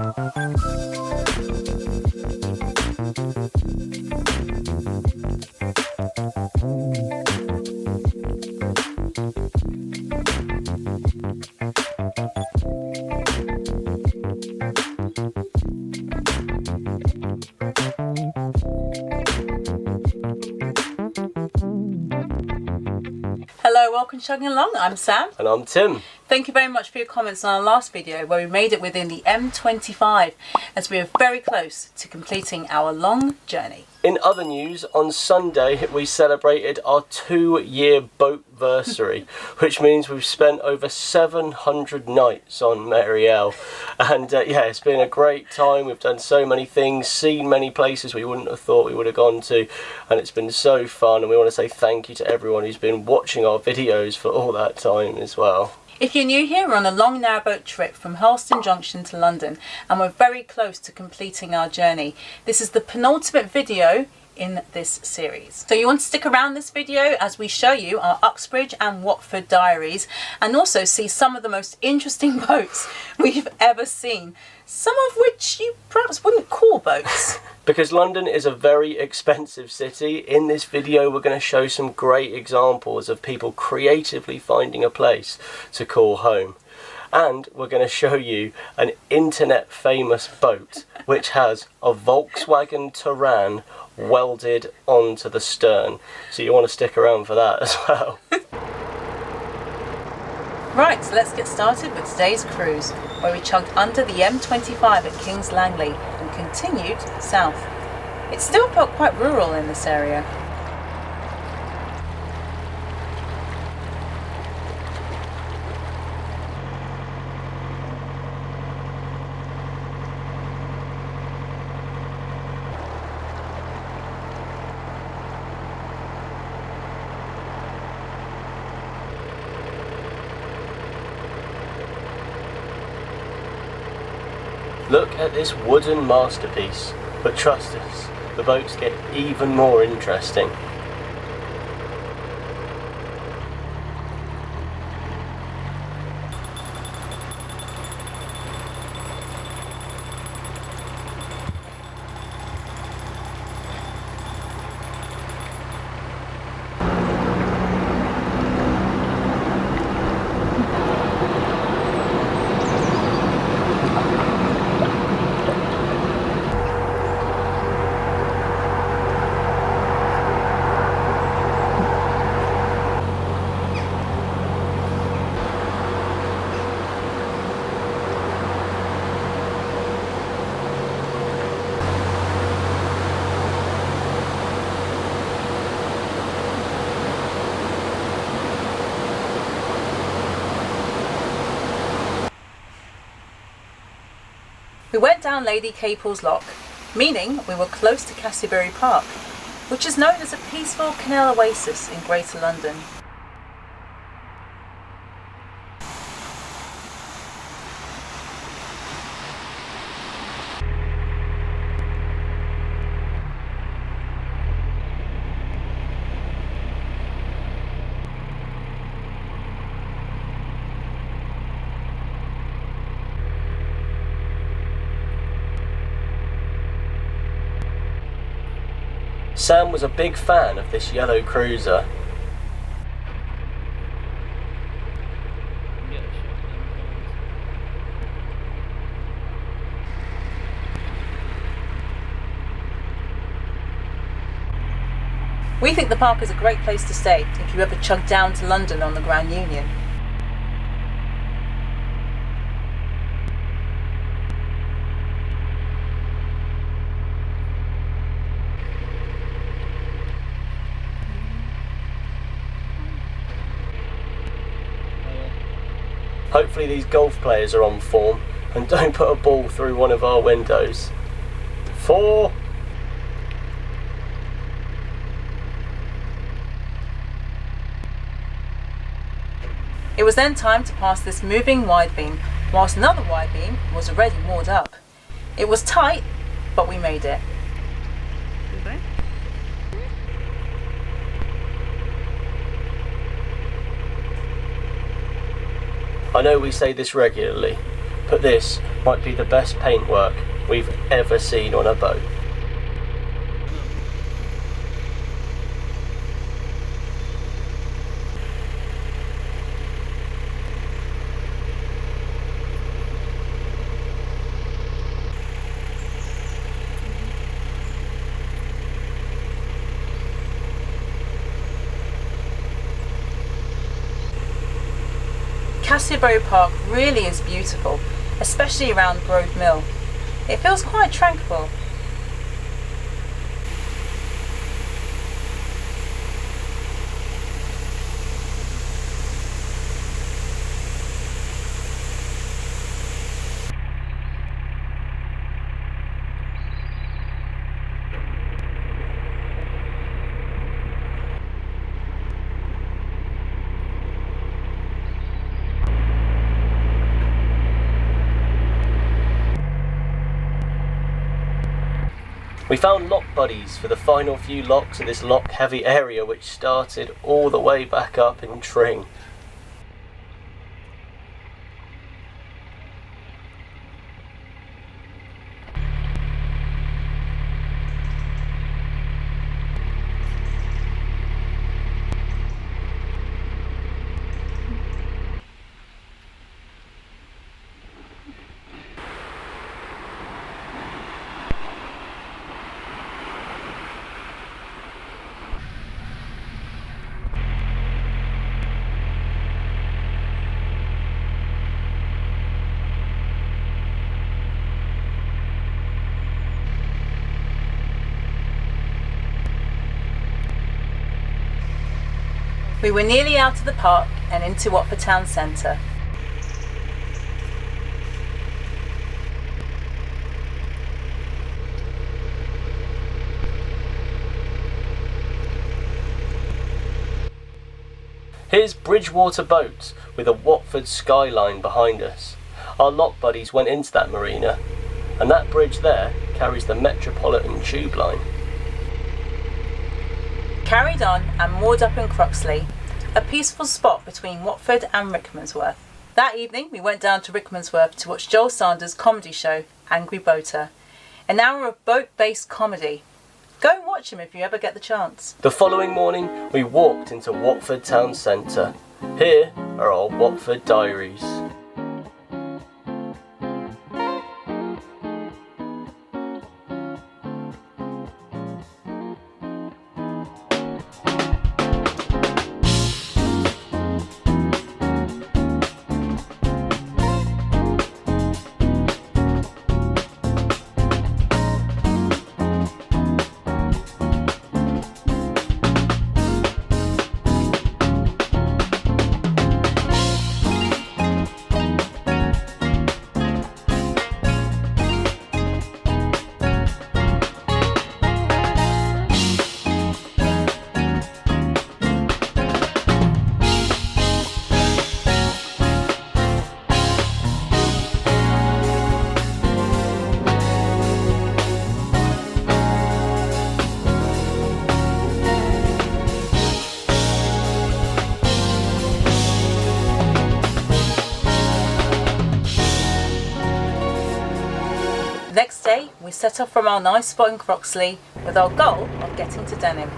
Hello, welcome to Chugging Along. I'm Sam. And I'm Tim. Thank you very much for your comments on our last video where we made it within the M25 as we are very close to completing our long journey. In other news, on Sunday we celebrated our 2-year boatversary, which means we've spent over 700 nights on Mary L. And yeah, it's been a great time. We've done so many things, seen many places we wouldn't have thought we would have gone to, and it's been so fun, and we want to say thank you to everyone who's been watching our videos for all that time as well. If you're new here, we're on a long narrowboat trip from Hurlstone Junction to London, and we're very close to completing our journey. This is the penultimate video in this series. So you want to stick around this video as we show you our Uxbridge and Watford diaries, and also see some of the most interesting boats we've ever seen, some of which you perhaps wouldn't call boats. Because London is a very expensive city, in this video we're going to show some great examples of people creatively finding a place to call home. And we're going to show you an internet famous boat which has a Volkswagen Touran welded onto the stern. So you want to stick around for that as well. Right, so let's get started with today's cruise, where we chugged under the M25 at Kings Langley and continued south. It still felt quite rural in this area. Look at this wooden masterpiece, but trust us, the boats get even more interesting. We went down Lady Capel's Lock, meaning we were close to Castleberry Park, which is known as a peaceful canal oasis in Greater London. Sam was a big fan of this yellow cruiser. We think the park is a great place to stay if you ever chug down to London on the Grand Union. Hopefully these golf players are on form and don't put a ball through one of our windows. 4. It was then time to pass this moving wide beam, whilst another wide beam was already moored up. It was tight, but we made it. I know we say this regularly, but this might be the best paintwork we've ever seen on a boat. Castleberry Park really is beautiful, especially around Grove Mill. It feels quite tranquil. We found lock buddies for the final few locks of this lock heavy area, which started all the way back up in Tring. We were nearly out of the park and into Watford town centre. Here's Bridgewater Boat with a Watford skyline behind us. Our lock buddies went into that marina, and that bridge there carries the Metropolitan Tube line. Carried on and moored up in Croxley, a peaceful spot between Watford and Rickmansworth. That evening we went down to Rickmansworth to watch Joel Sanders' comedy show, Angry Boater, an hour of boat-based comedy. Go and watch him if you ever get the chance. The following morning we walked into Watford town centre. Here are our Watford diaries. Next day, we set off from our nice spot in Croxley with our goal of getting to Denham.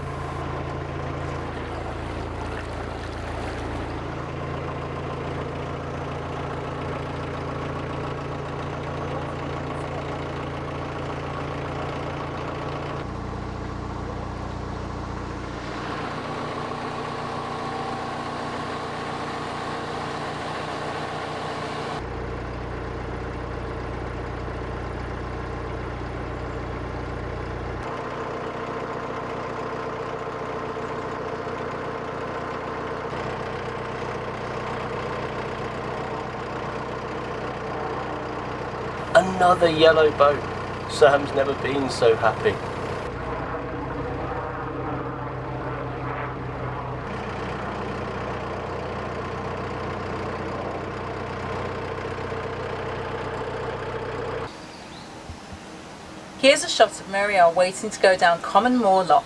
Another yellow boat. Sam's never been so happy. Here's a shot of Muriel waiting to go down Common Moor Lock.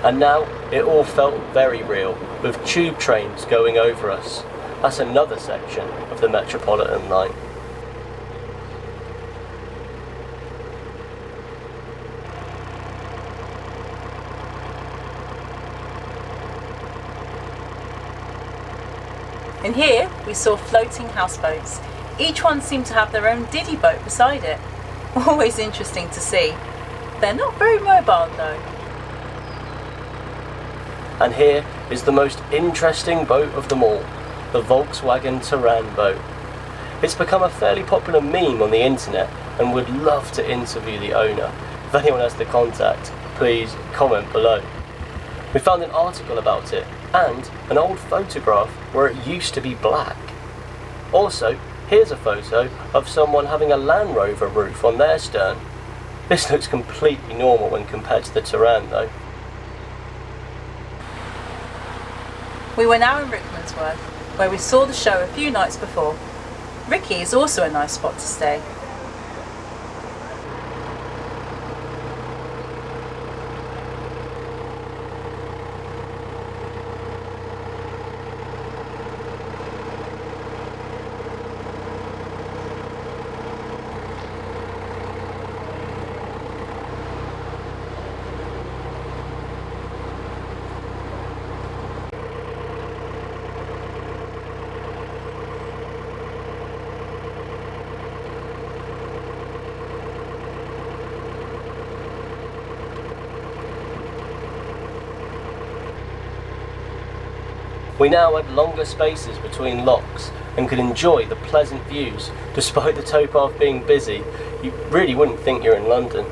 And now it all felt very real, with tube trains going over us. That's another section of the Metropolitan line. And here we saw floating houseboats. Each one seemed to have their own diddy boat beside it. Always interesting to see. They're not very mobile though. And here is the most interesting boat of them all, the Volkswagen Touran boat. It's become a fairly popular meme on the internet and would love to interview the owner. If anyone has the contact, please comment below. We found an article about it and an old photograph where it used to be black. Also, here's a photo of someone having a Land Rover roof on their stern. This looks completely normal when compared to the Touran though. We were now in Rickmansworth, where we saw the show a few nights before. Ricky is also a nice spot to stay. We now had longer spaces between locks and could enjoy the pleasant views. Despite the towpath being busy, you really wouldn't think you're in London.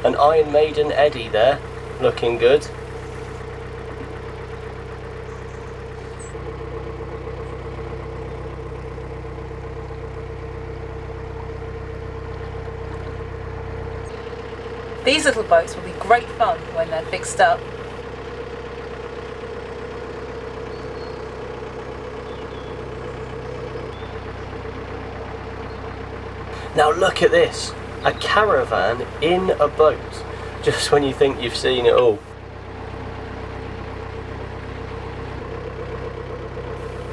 An Iron Maiden Eddie there, looking good. These little boats will be great fun when they're fixed up. Now look at this, a caravan in a boat, just when you think you've seen it all.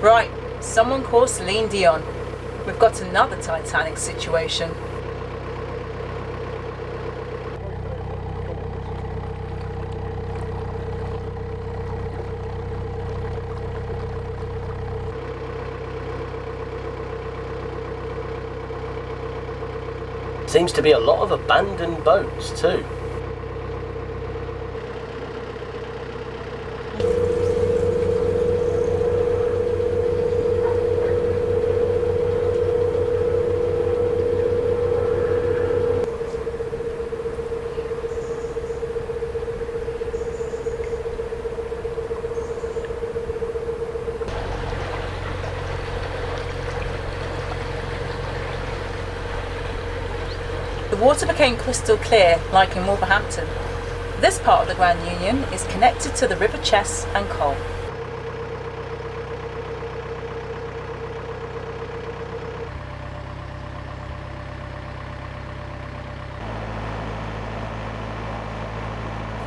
Right, someone call Celine Dion. We've got another Titanic situation. Seems to be a lot of abandoned boats too. The water became crystal clear, like in Wolverhampton. This part of the Grand Union is connected to the River Chess and Col.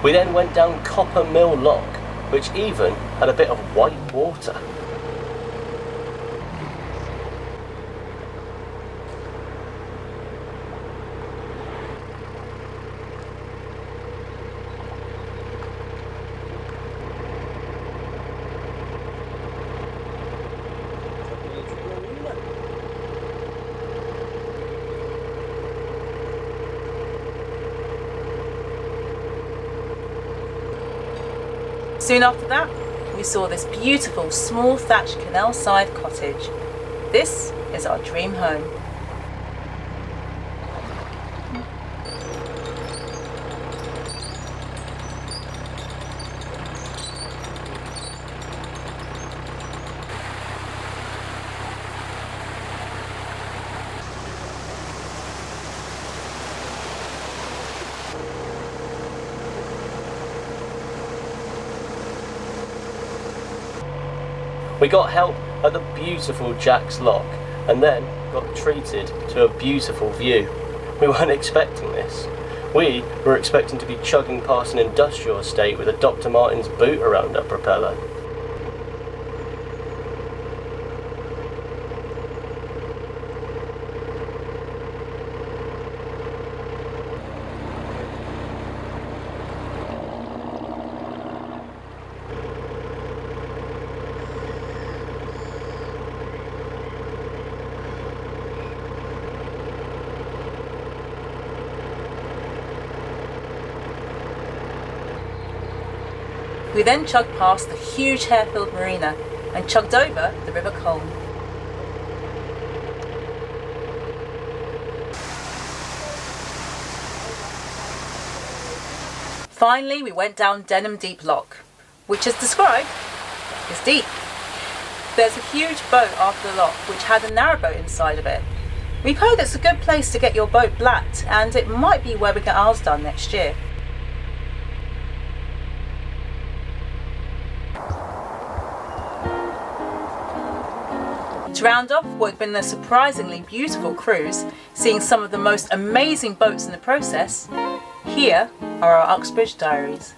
We then went down Copper Mill Lock, which even had a bit of white water. Soon after that, we saw this beautiful small thatched canal side cottage. This is our dream home. We got help at the beautiful Jack's Lock, and then got treated to a beautiful view. We weren't expecting this. We were expecting to be chugging past an industrial estate with a Dr. Martens boot around our propeller. We then chugged past the huge hair-filled marina and chugged over the River Colne. Finally, we went down Denham Deep Lock, which as described, is deep. There's a huge boat after the lock which had a narrowboat inside of it. We've heard it's a good place to get your boat blacked, and it might be where we get ours done next year. To round off what had been a surprisingly beautiful cruise, seeing some of the most amazing boats in the process, here are our Uxbridge diaries.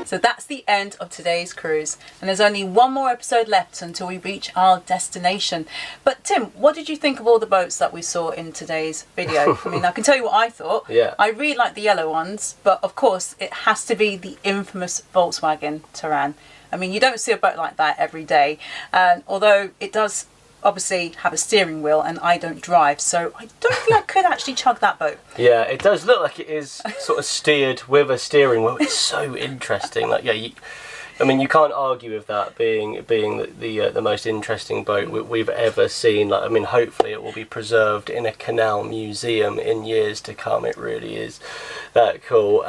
So that's the end of today's cruise, and there's only one more episode left until we reach our destination. But Tim, what did you think of all the boats that we saw in today's video? I mean, I can tell you what I thought. Yeah. I really like the yellow ones, but of course it has to be the infamous Volkswagen Touran. I mean, you don't see a boat like that every day, although it does obviously have a steering wheel, and I don't drive, so I don't think I could actually chug that boat. Yeah, it does look like it is sort of steered with a steering wheel. It's so interesting. Like, yeah, I mean, you can't argue with that being the most interesting boat we've ever seen. Like, I mean, hopefully it will be preserved in a canal museum in years to come. It really is that cool.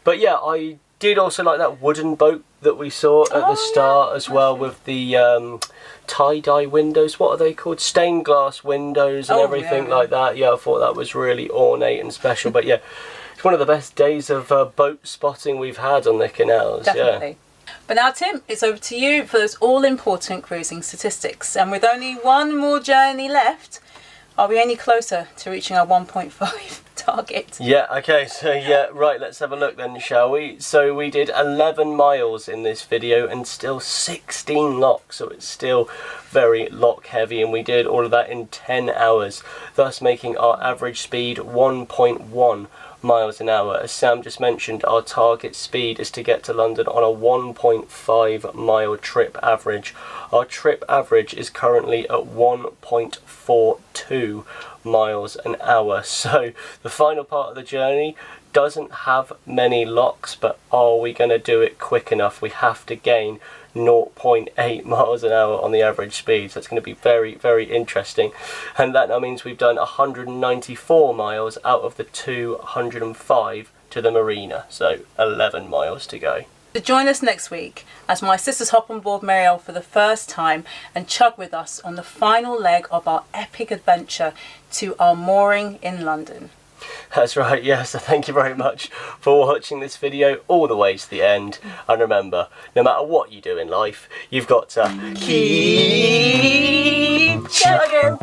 But yeah, I did also like that wooden boat that we saw at the start as well, with the tie-dye windows. What are they called? Stained glass windows and everything like that. Yeah, I thought that was really ornate and special. But yeah, it's one of the best days of boat spotting we've had on the canals. Definitely. Yeah. But now, Tim, it's over to you for those all-important cruising statistics. And with only one more journey left, are we any closer to reaching our 1.5 target? Yeah, okay, so yeah, right, let's have a look then, shall we? So we did 11 miles in this video and still 16 locks, so it's still very lock heavy, and we did all of that in 10 hours, thus making our average speed 1.1 miles an hour. As Sam just mentioned, our target speed is to get to London on a 1.5 mile trip average. Our trip average is currently at 1.42 miles an hour. So the final part of the journey doesn't have many locks, but are we going to do it quick enough? We have to gain 0.8 miles an hour on the average speed, so it's going to be very, very interesting. And that now means we've done 194 miles out of the 205 to the marina, so 11 miles to go. So join us next week as my sisters hop on board Marielle for the first time and chug with us on the final leg of our epic adventure to our mooring in London. That's right, yes, so thank you very much for watching this video all the way to the end. And remember, no matter what you do in life, you've got to keep chugging.